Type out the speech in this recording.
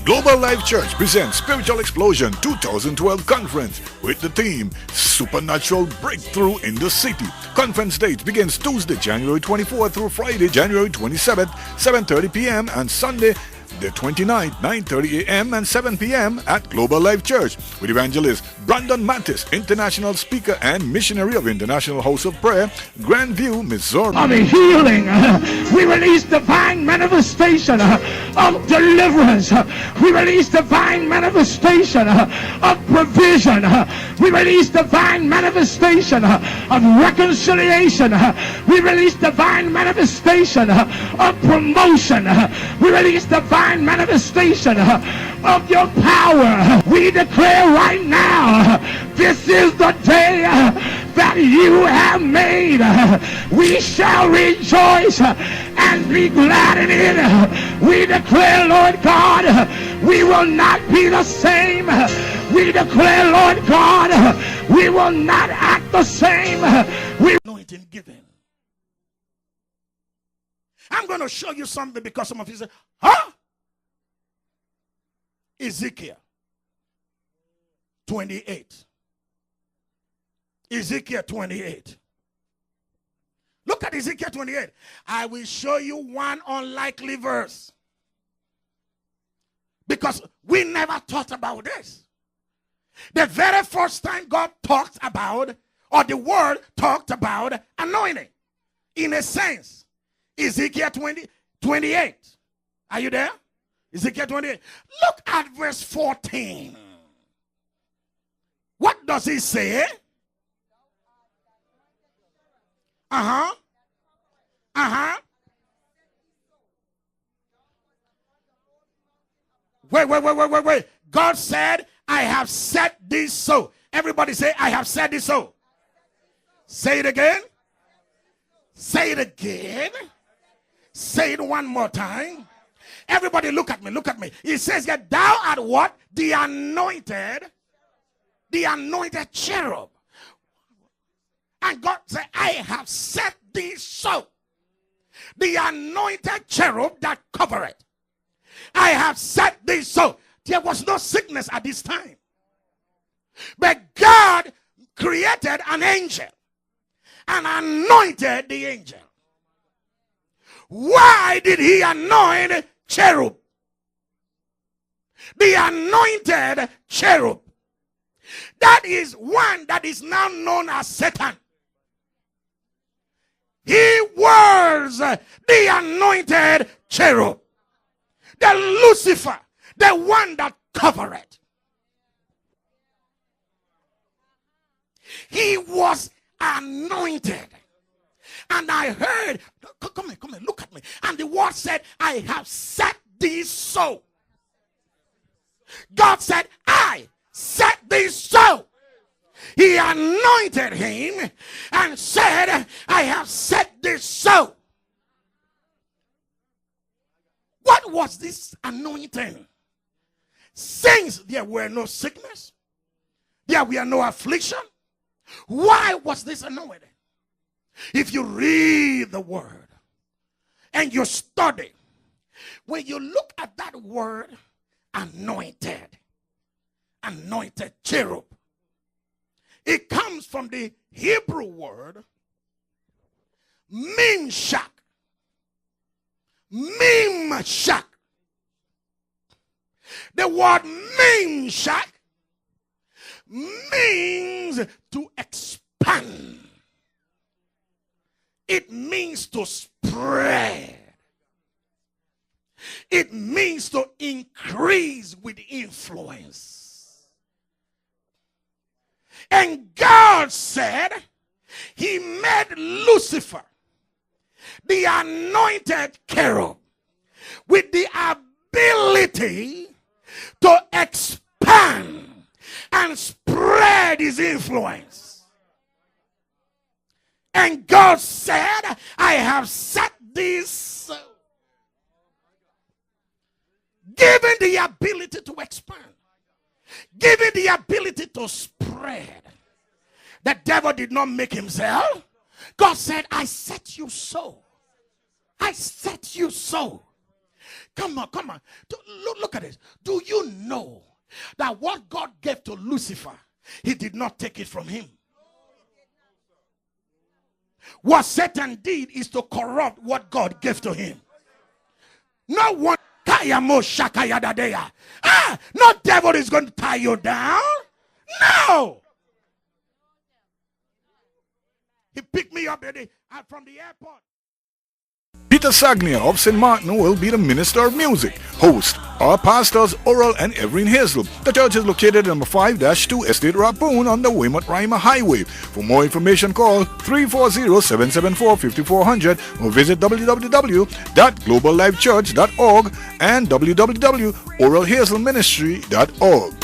Global Life Church presents Spiritual Explosion 2012 Conference with the theme Supernatural Breakthrough in the City. Conference date begins Tuesday, January 24th through Friday, January 27th, 7:30 p.m. and Sunday, the 29th, 9:30 a.m. and 7 p.m. at Global Life Church with evangelist Brandon Mattis, international speaker and missionary of International House of Prayer, Grandview, Missouri. Of healing, we release divine manifestation of deliverance. We release divine manifestation of provision. We release divine manifestation of reconciliation. We release divine manifestation of promotion. We release divine manifestation of your power. We declare right now, this is the day that you have made. We shall rejoice and be glad in it. We declare, Lord God, we will not be the same. We declare, Lord God, we will not act the same. We anointing given. I'm going to show you something because some of you say, huh? Ezekiel 28. Ezekiel 28. Look at Ezekiel 28. I will show you one unlikely verse. Because we never thought about this. The very first time God talked about, or the word talked about anointing, in a sense, Ezekiel 28. Are you there? Ezekiel 28. Look at verse 14. What does he say? Wait. God said, I have said this so. Everybody say, I have said this so. Say it again. Say it again. Say it one more time. Everybody look at me, look at me. It says that thou art what? The anointed cherub. And God said, I have set thee so. The anointed cherub that covereth. I have set thee so. There was no sickness at this time. But God created an angel and anointed the angel. Why did he anoint cherub? The anointed cherub. That is one that is now known as Satan. He was the anointed cherub. The Lucifer, the one that covered. He was anointed. And I heard, come here, look at me. And the word said, I have set thee so. God said, I set thee so. He anointed him and said, I have set thee so. What was this anointing? Since there were no sickness, there were no affliction, why was this anointing? If you read the word and you study, when you look at that word, anointed cherub, it comes from the Hebrew word mimshak. Mimshak. The word mimshak means to expand. It means to spread. It means to increase with influence. And God said he made Lucifer the anointed cherub with the ability to expand and spread his influence. And God said, I have set these so. Given the ability to expand, given the ability to spread. The devil did not make himself. God said, I set you so. I set you so. Come on. Look at this. Do you know that what God gave to Lucifer, he did not take it from him? What Satan did is to corrupt what God gave to him. No one, no devil is going to tie you down. No. He picked me up from the airport. Peter Sagnia of St. Martin will be the Minister of Music. Host are Pastors Oral and Evelyn Hazel. The church is located at number 5-2 Estate Rappoon on the Weymouth Rima Highway. For more information, call 340-774-5400 or visit www.globallifechurch.org and www.oralhazelministry.org.